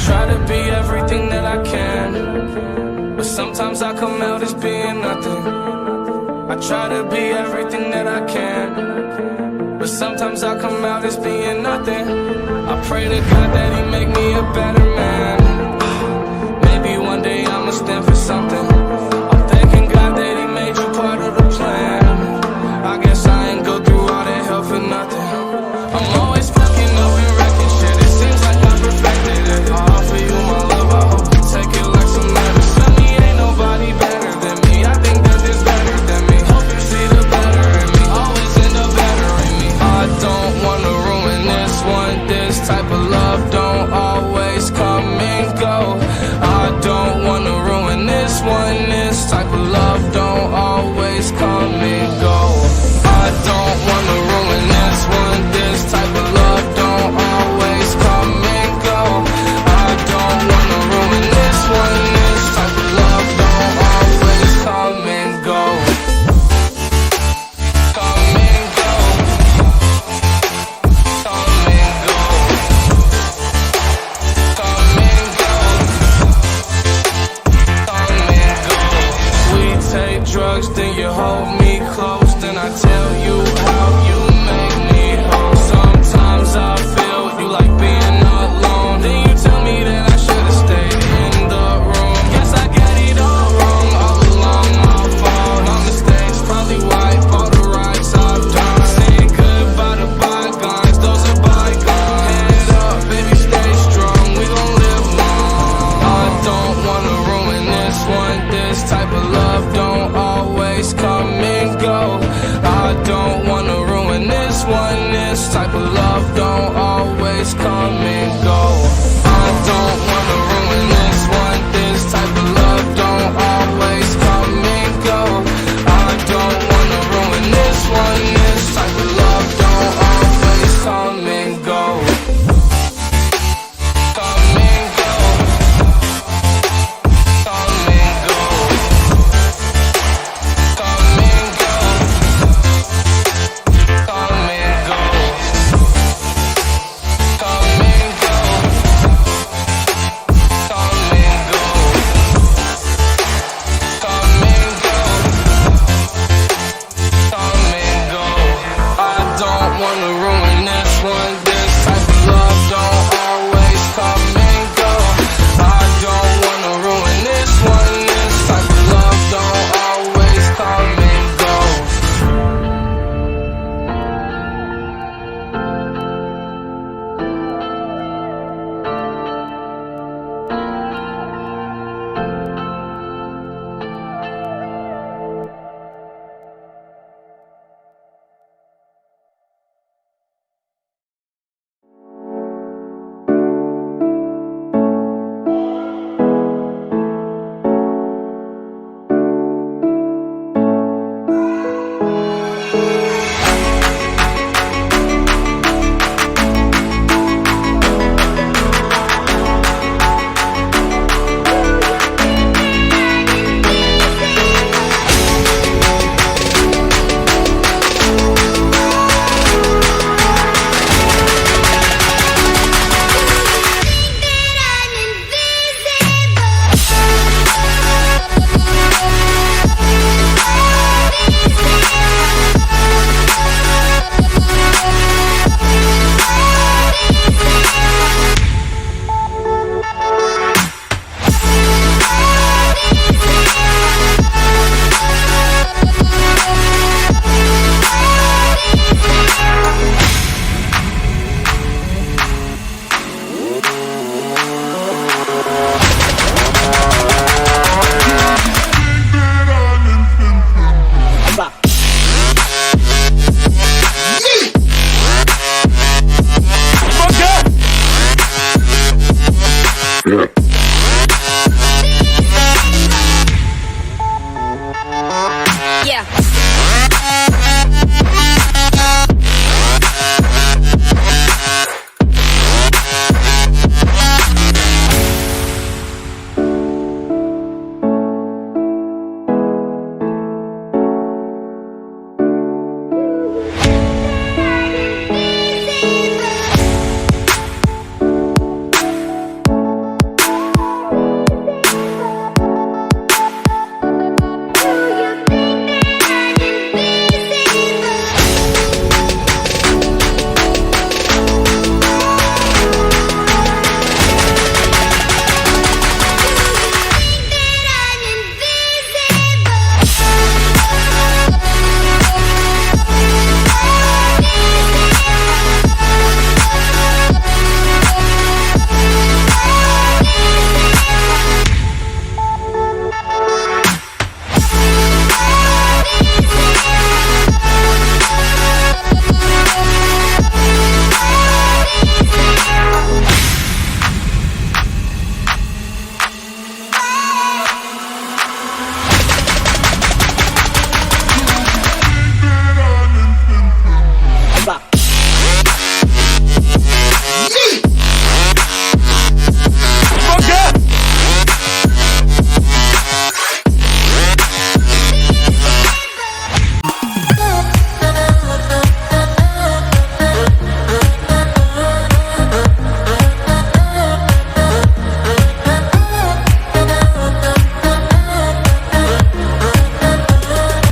try to be everything that I can, but sometimes I come out as being nothing. I try to be everything that I can, but sometimes I come out as being nothing. I pray to God that He make me a better man. Maybe one day I'ma stand for something. I'm thanking God that He made you part of the plan. I guess I ain't go through all that hell for nothing. I'm always fucking up and wrecking shit. It seems like I perfected it. I offer you my love, I hope you take it like some medicine. Tell me ain't nobody better than me. I think that there's better than me. Hope you see the better in me. Always end up bettering me. I don't wanna ruin this one. This type of love don't always come and go. I don't wanna ruin this one. This type of love don't always come and go. I don't wanna ruin this one. This type of love don't always come and go. I don't wanna ruin this one. This type of love don't always come and go. Come and go. Come and go. Come and go. Come and go. We take drugs, then you hold me close, then I tell you how you make me whole. Sometimes I feel you like being alone, then you tell me that I should've stayed in the room. Guess I got it all wrong, all along my fault. My mistakes probably wipe all the rights I've done. Saying goodbye to bygones, those are bygones. Head up, baby, stay strong, we gon' live long. I don't wanna ruin this one. This type of love don't always come and go. I don't wanna ruin this one. This type of love don't always come and go. I don't wanna ruin this one. This type of love don't always come and go. I don't wanna ruin this one. This type of love don't always come and go. Come and go. Come and go. Come and go. Come and go. Come and go. Come and go. Come and go. Come and go. I don't wanna ruin this one. This type of love don't always come and go. I don't wanna ruin this one. This type of love don't always come and go. Yeah.